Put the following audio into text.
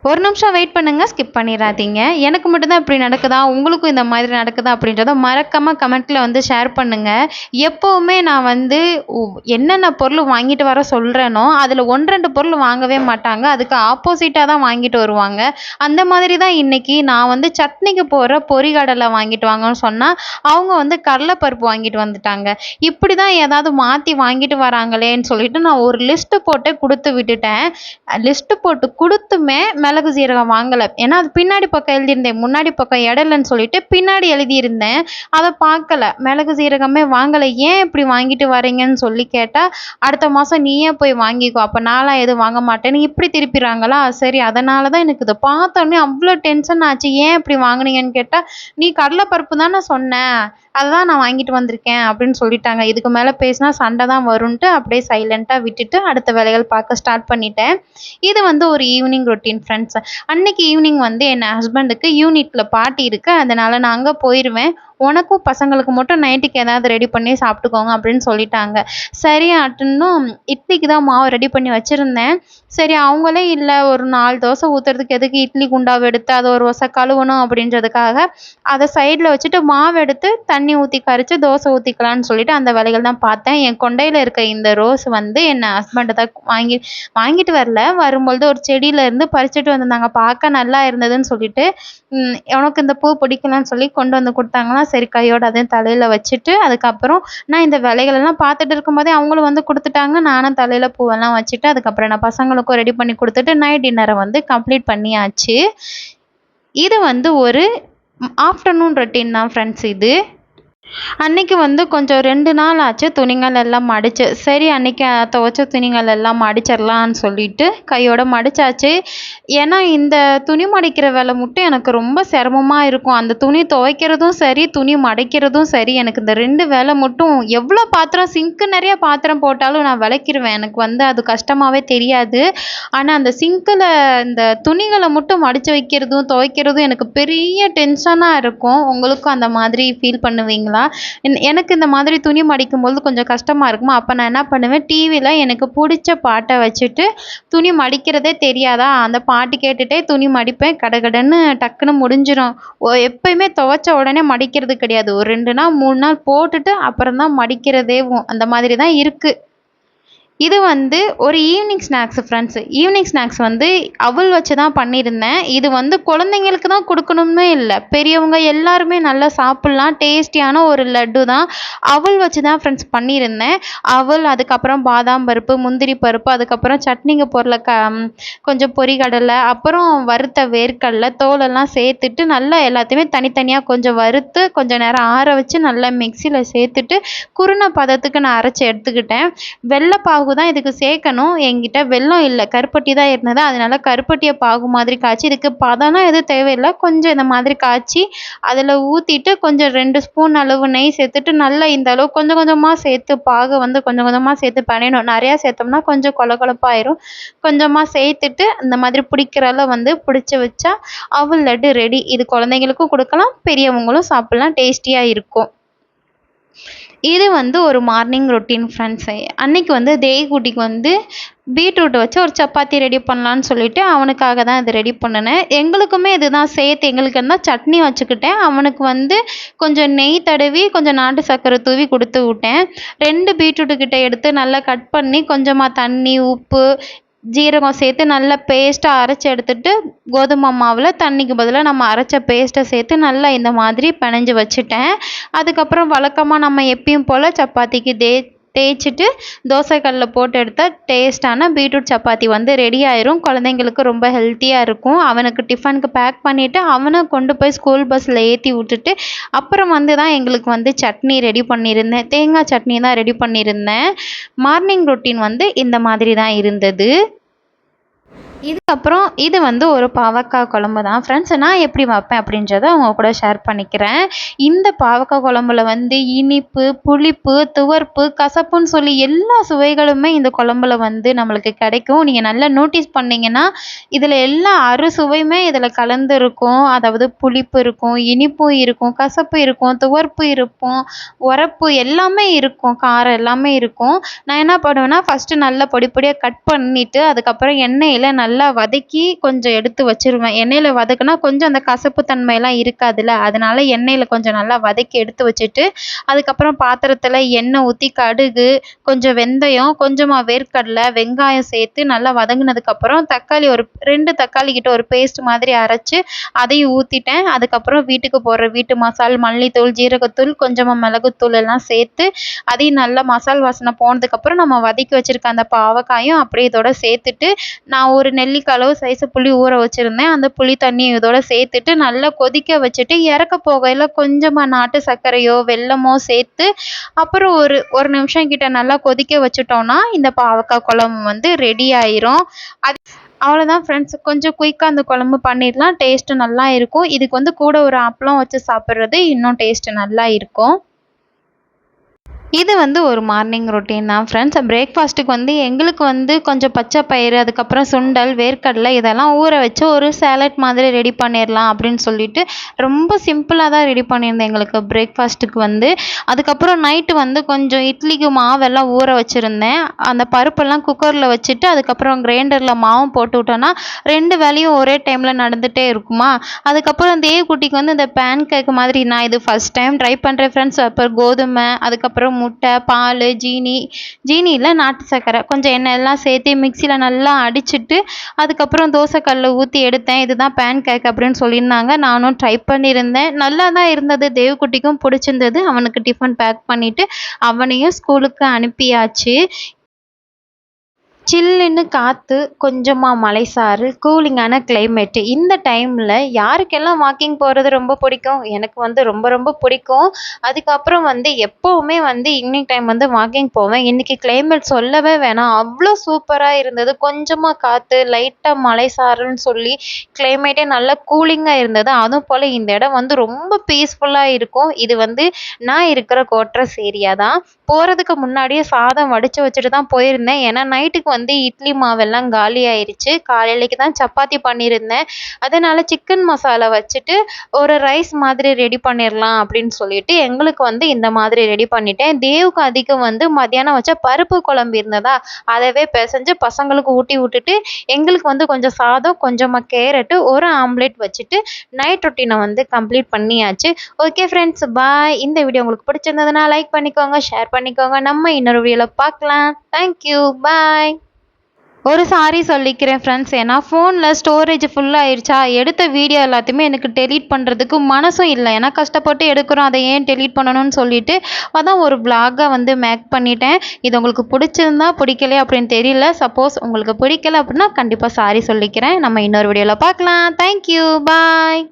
ஒரு நிமிஷம் வெயிட் பண்ணுங்க. ஸ்கிப் பண்ணிறாதீங்க. எனக்கு மட்டும் தான் இப்படி நடக்குதா? உங்களுக்கும் இந்த மாதிரி நடக்குதா? அப்படின்றத மறக்காம கமெண்ட்ல வந்து ஷேர் பண்ணுங்க. எப்பவுமே நான் வந்து என்னென்ன பொருள் வாங்கிட்டு வர சொல்றேனோ, அதுல 1, 2 பொருள் வாங்கவே மாட்டாங்க. அதுக்கு ஆப்போசிட்டா தான் வாங்கிட்டு வருவாங்க. அந்த மாதிரி தான் இன்னைக்கு நான் வந்து சட்னிக்கு போடுற பொரிகடலை வாங்கிட்டு வாங்கன்னு சொன்னா, அவங்க வந்து கடலைப்பருப்பு வாங்கிட்டு வந்துட்டாங்க. இப்படி தான் ஏதாவது மாத்தி வாங்கிட்டு வராங்களேன்னு சொல்லிட்டு நான் ஒரு லிஸ்ட் போட்டு குடுத்து விட்டுட்டேன். லிஸ்ட் போட்டு குடுத்துமே மிளகு, சீரகம் வாங்கல. ஏன்னா, அது பின்னாடி பக்கம் எழுதியிருந்தேன். முன்னாடி பக்கம் இடம் இல்லன்னு சொல்லிட்டு பின்னாடி எழுதியிருந்தேன். அத பார்க்கல. மிளகு, சீரகமே வாங்கல. "ஏன் இப்படி வாங்கிட்டு வரீங்கன்னு?" சொல்லி கேட்டா, "அடுத்த மாசம் நீயே போய் வாங்கிக்கோ. அப்ப நான்லாம் எதுவும் வாங்க மாட்டேன்னு" இப்படி திருப்பிறாங்களா. சரி அதனால தான் எனக்கு இத பார்த்தோனே அவ்ளோ டென்ஷன் ஆச்சு. "ஏன் இப்படி வாங்குனீங்கன்னு?" கேட்டா, "நீ கடல பருப்பு தானே சொன்ன. அததான் நான் வாங்கிட்டு வந்திருக்கேன்" அப்படின்னு சொல்லிட்டாங்க. இதுக்கு மேல பேசினா சண்டை தான் வரும்ன்ட்டு அப்படியே சைலண்ட்டா விட்டுட்டு அடுத்த வேலைகள் பார்க்க ஸ்டார்ட் பண்ணிட்டேன். இது வந்து ஒரு ஈவினிங் ரொட்டீன் ஃப்ரெண்ட்ஸ். அன்னைக்கு ஈவினிங் வந்து என் ஹஸ்பண்டுக்கு யூனிட்ல பார்ட்டி இருக்கு. அதனால நான் அங்க போயிருவேன். "உனக்கும் பசங்களுக்கு மட்டும் நைட்டுக்கு ஏதாவது ரெடி பண்ணி சாப்பிட்டுக்கோங்க" அப்படின்னு சொல்லிட்டாங்க. சரி அட்டுன்னும் இட்லிக்கு தான் மாவு ரெடி பண்ணி வச்சிருந்தேன். சரி அவங்களே இல்ல ஒரு 4 தோசை ஊத்துறதுக்கு எதுக்கு இட்லி குண்டாவ எடுத்து அத ஒரு வச கழுவணும் அப்படின்றதுக்காக, அத சைடுல வச்சுட்டு மாவு எடுத்து தண்ணி ஊத்தி கரைச்சு தோசை ஊத்திக்கலான்னு சொல்லிட்டு அந்த வேலைகள் தான் பார்த்தேன். என் கொண்டையில இருக்க இந்த ரோஸ் வந்து என் ஹஸ்பண்ட் தான் வாங்கிட்டு வரல. வரும்பொழுது ஒரு செடியில இருந்து பறிச்சுட்டு வந்திருந்தாங்க. பார்க்க நல்லா இருந்ததுன்னு சொல்லிட்டு, "உனக்கு இந்த பூ பிடிக்கலன்னு" சொல்லி கொண்டு வந்து குடுத்தாங்களா, சரி கையோட அதையும் தலையில வச்சுட்டு, அதுக்கப்புறம் நான் இந்த வேலைகளெல்லாம் பார்த்துட்டு இருக்கும்போதே அவங்களும் வந்து குடுத்துட்டாங்க. நானும் தலையில பூவெல்லாம் வச்சுட்டு, அதுக்கப்புறம் நான் பசங்களுக்கும் ரெடி பண்ணி குடுத்துட்டு, நைட் டின்னர வந்து கம்ப்ளீட் பண்ணியாச்சு. இது வந்து ஒரு ஆஃப்டர்நூன் ரொட்டீன் தான் ஃப்ரெண்ட்ஸ் இது. அன்னைக்கு வந்து கொஞ்சம் 2 நாள் ஆச்சு துணிகள் எல்லாம் மடிச்சு. சரி அன்னைக்கு துவைச்ச துணிகள் எல்லாம் மடிச்சிடலான்னு சொல்லிட்டு கையோட மடிச்சாச்சு. ஏன்னா இந்த துணி மடிக்கிற வேலை மட்டும் எனக்கு ரொம்ப சிரமமா இருக்கும். அந்த துணி துவைக்கிறதும் சரி, துணி மடிக்கிறதும் சரி, எனக்கு இந்த 2 வேலை மட்டும் எவ்வளோ பாத்திரம் சிங்க்கு நிறைய பாத்திரம் போட்டாலும் நான் விளக்கிருவேன். எனக்கு வந்து அது கஷ்டமாவே தெரியாது. ஆனா அந்த சிங்க்ல இந்த துணிகள மட்டும் மடிச்சு வைக்கிறதும், துவைக்கிறதும் எனக்கு பெரிய டென்ஷனா இருக்கும். உங்களுக்கும் அந்த மாதிரி ஃபீல் பண்ணுவீங்களா? எனக்கு இந்த மாதிரி துணி மடிக்கும்போது கொஞ்சம் கஷ்டமா இருக்குமா, அப்போ நான் என்ன பண்ணுவேன், டிவியில் எனக்கு பிடிச்ச பாட்டை வச்சுட்டு துணி மடிக்கிறதே தெரியாதா, அந்த பாட்டு கேட்டுகிட்டே துணி மடிப்பேன். கடகடன்னு டக்குன்னு முடிஞ்சிடும். எப்பயுமே துவைச்ச உடனே மடிக்கிறது கிடையாது. ஒரு 2 நாள் 3 நாள் போட்டுட்டு அப்புறம் தான் மடிக்கிறதேவும். அந்த மாதிரி தான் இருக்குது. இது வந்து ஒரு evening snacks friends. Evening snacks வந்து அவல் வச்சு தான் பண்ணியிருந்தேன். இது வந்து குழந்தைங்களுக்கு தான் கொடுக்கணும்னு இல்லை, பெரியவங்க எல்லாருமே நல்லா சாப்பிட்லாம். டேஸ்டியான ஒரு லட்டு தான். அவல் வச்சு தான் ஃப்ரெண்ட்ஸ் பண்ணியிருந்தேன். அவல், அதுக்கப்புறம் பாதாம் பருப்பு, முந்திரி பருப்பு, அதுக்கப்புறம் சட்னிக்கு போடுற கொஞ்சம் பொரிகடலை, அப்புறம் வறுத்த வேர்க்கடலை தோலெல்லாம் சேர்த்துட்டு நல்லா எல்லாத்தையுமே தனித்தனியாக கொஞ்சம் வறுத்து கொஞ்சம் நேரம் ஆற வச்சு நல்லா மிக்சியில் சேர்த்துட்டு குருணை பதத்துக்கு நான் அரைச்சி எடுத்துக்கிட்டேன். வெள்ளை பாகு தான் இதுக்கு சேர்க்கணும். என்கிட்ட வெல்லம் இல்லை, கருப்பட்டி தான் இருந்தது. அதனால கருப்பட்டியை பாகு மாதிரி காய்ச்சி, இதுக்கு பதம்லாம் எதுவும் தேவையில்லை, கொஞ்சம் இந்த மாதிரி காய்ச்சி அதில் ஊற்றிட்டு கொஞ்சம் 2 ஸ்பூன் அளவு நெய் சேர்த்துட்டு நல்லா இந்த அளவு கொஞ்சம் கொஞ்சமாக சேர்த்து பாகு வந்து கொஞ்சம் கொஞ்சமாக சேர்த்து பிணையணும். நிறையா சேர்த்தோம்னா கொஞ்சம் கொல கொலப்பாயிரும். கொஞ்சமாக சேர்த்துட்டு இந்த மாதிரி பிடிக்கிற அளவு வந்து பிடிச்சி வச்சா அவல் லட்டு ரெடி. இது குழந்தைங்களுக்கும் கொடுக்கலாம், பெரியவங்களும் சாப்பிட்லாம், டேஸ்டியாக இருக்கும். இது வந்து ஒரு மார்னிங் ரொட்டீன் ஃப்ரெண்ட்ஸ். அன்னைக்கு வந்து தேய்குட்டிக்கு வந்து பீட்ரூட் வச்சு ஒரு சப்பாத்தி ரெடி பண்ணலான்னு சொல்லிட்டு அவனுக்காக தான் இது ரெடி பண்ணினேன். எங்களுக்குமே இதுதான் சேர்த்து எங்களுக்கு என்ன சட்னி வச்சுக்கிட்டேன். அவனுக்கு வந்து கொஞ்சம் நெய் தடவி கொஞ்சம் நாட்டு சர்க்கரை தூவி கொடுத்து விட்டேன். 2 பீட்ரூட்டு கிட்ட எடுத்து நல்லா கட் பண்ணி கொஞ்சமாக தண்ணி, உப்பு, ஜீரகம் சேர்த்து நல்லா பேஸ்ட்டாக அரைச்சி எடுத்துட்டு, கோதுமை மாவில் தண்ணிக்கு பதிலாக நம்ம அரைச்ச பேஸ்ட்டை சேர்த்து நல்லா இந்த மாதிரி பிணைஞ்சு வச்சுட்டேன். அதுக்கப்புறம் வழக்கமாக நம்ம எப்பயும் போல் சப்பாத்திக்கு தேய்ச்சிட்டு தோசைக்கல்லில் போட்டு எடுத்தால் டேஸ்ட்டான பீட்ரூட் சப்பாத்தி வந்து ரெடி ஆயிரும். குழந்தைங்களுக்கு ரொம்ப ஹெல்த்தியாக இருக்கும். அவனுக்கு டிஃபனுக்கு பேக் பண்ணிவிட்டு அவனை கொண்டு போய் ஸ்கூல் பஸ்ஸில் ஏற்றி விட்டுட்டு அப்புறம் வந்து தான் எங்களுக்கு வந்து சட்னி ரெடி பண்ணியிருந்தேன். தேங்காய் சட்னி தான் ரெடி பண்ணியிருந்தேன். மார்னிங் ரொட்டீன் வந்து இந்த மாதிரி தான் இருந்தது. இதுக்கப்புறம் இது வந்து ஒரு பாவக்காய் குழம்பு தான் ஃப்ரெண்ட்ஸ். நான் எப்படி வைப்பேன் அப்படின்றத உங்க கூட ஷேர் பண்ணிக்கிறேன். இந்த பாவக்காய் குழம்புல வந்து இனிப்பு, புளிப்பு, துவர்ப்பு, கசப்புன்னு சொல்லி எல்லா சுவைகளுமே இந்த குழம்புல வந்து நம்மளுக்கு கிடைக்கும். நீங்கள் நல்லா நோட்டீஸ் பண்ணிங்கன்னா இதில் எல்லா அறுசுவையுமே இதில் கலந்து இருக்கும். அதாவது புளிப்பு இருக்கும், இனிப்பும் இருக்கும், கசப்பு இருக்கும், துவர்ப்பு இருக்கும், உரப்பு எல்லாமே இருக்கும், காரம் எல்லாமே இருக்கும். நான் என்ன பண்ணுவேன்னா ஃபஸ்ட்டு நல்லா பொடி பொடியாக கட் பண்ணிவிட்டு அதுக்கப்புறம் எண்ணெயில் நல்லா வதக்கி கொஞ்சம் எடுத்து வச்சுருவேன். எண்ணெயில் வதக்குனா கொஞ்சம் அந்த கசப்பு தன்மையெல்லாம் இருக்காதுல்ல, அதனால எண்ணெயில் கொஞ்சம் நல்லா வதக்கி எடுத்து வச்சுட்டு, அதுக்கப்புறம் பாத்திரத்தில் எண்ணெய் ஊற்றி கடுகு, கொஞ்சம் வெந்தயம், கொஞ்சமாக வேர்க்கடலை, வெங்காயம் சேர்த்து நல்லா வதங்கினதுக்கப்புறம் தக்காளி ஒரு 2 தக்காளி கிட்ட ஒரு பேஸ்ட் மாதிரி அரைச்சி அதையும் ஊற்றிட்டேன். அதுக்கப்புறம் வீட்டுக்கு போடுற வீட்டு மசால், மல்லித்தூள், ஜீரகத்தூள், கொஞ்சமாக மிளகுத்தூள் எல்லாம் சேர்த்து அதையும் நல்லா மசால் வாசனை போனதுக்கப்புறம் நம்ம வதக்கி வச்சுருக்க அந்த பாவக்காயும் அப்படியே இதோட சேர்த்துட்டு, நான் ஒரு நெல்லிக்காய் அளவு சைஸு புளி ஊற வச்சுருந்தேன். அந்த புளி தண்ணியும் இதோட சேர்த்துட்டு நல்லா கொதிக்க வச்சுட்டு, இறக்க போகையில் கொஞ்சமாக நாட்டு சர்க்கரையோ வெல்லமோ சேர்த்து அப்புறம் ஒரு ஒரு நிமிஷம் கிட்ட நல்லா கொதிக்க வச்சுட்டோம்னா இந்த பாவக்காய் குழம்பு வந்து ரெடி ஆயிரும். அது அவ்வளோதான் ஃப்ரெண்ட்ஸ். கொஞ்சம் குயிக்காக அந்த குழம்பு பண்ணிடலாம். டேஸ்ட்டு நல்லா இருக்கும். இதுக்கு வந்து கூட ஒரு அப்பளம் வச்சு சாப்பிட்றது இன்னும் டேஸ்ட்டு நல்லா இருக்கும். இது வந்து ஒரு மார்னிங் ரொட்டீன் தான் ஃப்ரெண்ட்ஸ். பிரேக்ஃபாஸ்ட்டுக்கு வந்து எங்களுக்கு வந்து கொஞ்சம் பச்சை பயிறு, அதுக்கப்புறம் சுண்டல், வேர்க்கடலை இதெல்லாம் ஊற வச்சு ஒரு சேலட் மாதிரி ரெடி பண்ணிடலாம் அப்படின்னு சொல்லிட்டு ரொம்ப சிம்பிளாக தான் ரெடி பண்ணியிருந்தேன் எங்களுக்கு பிரேக்ஃபாஸ்ட்டுக்கு வந்து. அதுக்கப்புறம் நைட்டு வந்து கொஞ்சம் இட்லிக்கு மாவெல்லாம் ஊற வச்சுருந்தேன். அந்த பருப்பெல்லாம் குக்கரில் வச்சுட்டு அதுக்கப்புறம் கிரைண்டரில் மாவும் போட்டு விட்டோன்னா 2 வேலையும் ஒரே டைமில் நடந்துகிட்டே இருக்குமா. அதுக்கப்புறம் தேவக்குட்டிக்கு வந்து இந்த பேன் கேக் மாதிரி நான் இது ஃபஸ்ட் டைம் ட்ரை பண்ணுறேன் ஃப்ரெண்ட்ஸ். அப்புறம் கோதுமை, அதுக்கப்புறம் முட்டை, பால், ஜீனி இல்லை நாட்டு சர்க்கரை, கொஞ்சம் எண்ணெய் எல்லாம் சேர்த்து மிக்சியில் நல்லா அடிச்சுட்டு அதுக்கப்புறம் தோசைக்கல்ல ஊற்றி எடுத்தேன். இதுதான் பேன் கேக் அப்படின்னு சொல்லியிருந்தாங்க. நானும் ட்ரை பண்ணியிருந்தேன். நல்லா தான் இருந்தது. தேவக்குட்டிக்கும் பிடிச்சிருந்தது. அவனுக்கு டிஃபன் பேக் பண்ணிவிட்டு அவனையும் ஸ்கூலுக்கு அனுப்பியாச்சு. சில்லுன்னு காற்று, கொஞ்சமாக மலைசாரல், கூலிங்கான கிளைமேட்டு. இந்த டைமில் யாருக்கெல்லாம் வாக்கிங் போகிறது ரொம்ப பிடிக்கும்? எனக்கு வந்து ரொம்ப ரொம்ப பிடிக்கும். அதுக்கப்புறம் வந்து எப்போவுமே வந்து ஈவினிங் டைம் வந்து வாக்கிங் போவேன். இன்றைக்கி கிளைமேட் சொல்லவே வேணாம், அவ்வளோ சூப்பராக இருந்தது. கொஞ்சமாக காற்று, லைட்டாக மலைசாரல்னு சொல்லி கிளைமேட்டே நல்லா கூலிங்காக இருந்தது. அதுவும் போல் இந்த இடம் வந்து ரொம்ப பீஸ்ஃபுல்லாக இருக்கும். இது வந்து நான் இருக்கிற கோட்ரஸ் ஏரியா தான். போகிறதுக்கு முன்னாடியே சாதம் வடித்து வச்சுட்டு தான் போயிருந்தேன். ஏன்னா நைட்டுக்கு வந்து இட்லி மாவெல்லாம் காலி ஆயிடுச்சு. காலையிலைக்கு தான் சப்பாத்தி பண்ணியிருந்தேன். அதனால் சிக்கன் மசாலா வச்சுட்டு ஒரு ரைஸ் மாதிரி ரெடி பண்ணிடலாம் அப்படின்னு சொல்லிட்டு எங்களுக்கு வந்து இந்த மாதிரி ரெடி பண்ணிட்டேன். தேவுக்கு அதிகம் வந்து மத்தியானம் வச்ச பருப்பு குழம்பு இருந்ததா, அதவே பிசைஞ்சு பசங்களுக்கு ஊட்டி விட்டுட்டு எங்களுக்கு வந்து கொஞ்சம் சாதம், கொஞ்சமாக கேரட்டு, ஒரு ஆம்லேட் வச்சுட்டு நைட் ரொட்டீனை வந்து கம்ப்ளீட் பண்ணியாச்சு. ஓகே ஃப்ரெண்ட்ஸ், பாய். இந்த வீடியோ உங்களுக்கு பிடிச்சிருந்ததுன்னா லைக் பண்ணிக்கோங்க, ஷேர் பண்ணிக்கோங்க. நம்ம இன்னொரு வீடியோவில் பார்க்கலாம். தேங்க்யூ, பாய். ஒரு சாரி சொல்லிக்கிறேன் ஃப்ரெண்ட்ஸ். ஏன்னா ஃபோனில் ஸ்டோரேஜ் ஃபுல்லாகிடுச்சா, எடுத்த வீடியோ எல்லாத்தையுமே எனக்கு டெலீட் பண்ணுறதுக்கு மனசும் இல்லை. ஏன்னா கஷ்டப்பட்டு எடுக்கிறோம், அதை ஏன் டெலீட் பண்ணணும்னு சொல்லிட்டு அதான் ஒரு vlog-ஆ வந்து மேக் பண்ணிட்டேன். இது உங்களுக்கு பிடிச்சிருந்தா பிடிக்கலையா அப்படின்னு தெரியல. சப்போஸ் உங்களுக்கு பிடிக்கல அப்படின்னா கண்டிப்பாக சாரி சொல்லிக்கிறேன். நம்ம இன்னொரு வீடியோவில் பார்க்கலாம். தேங்க்யூ, பாய்.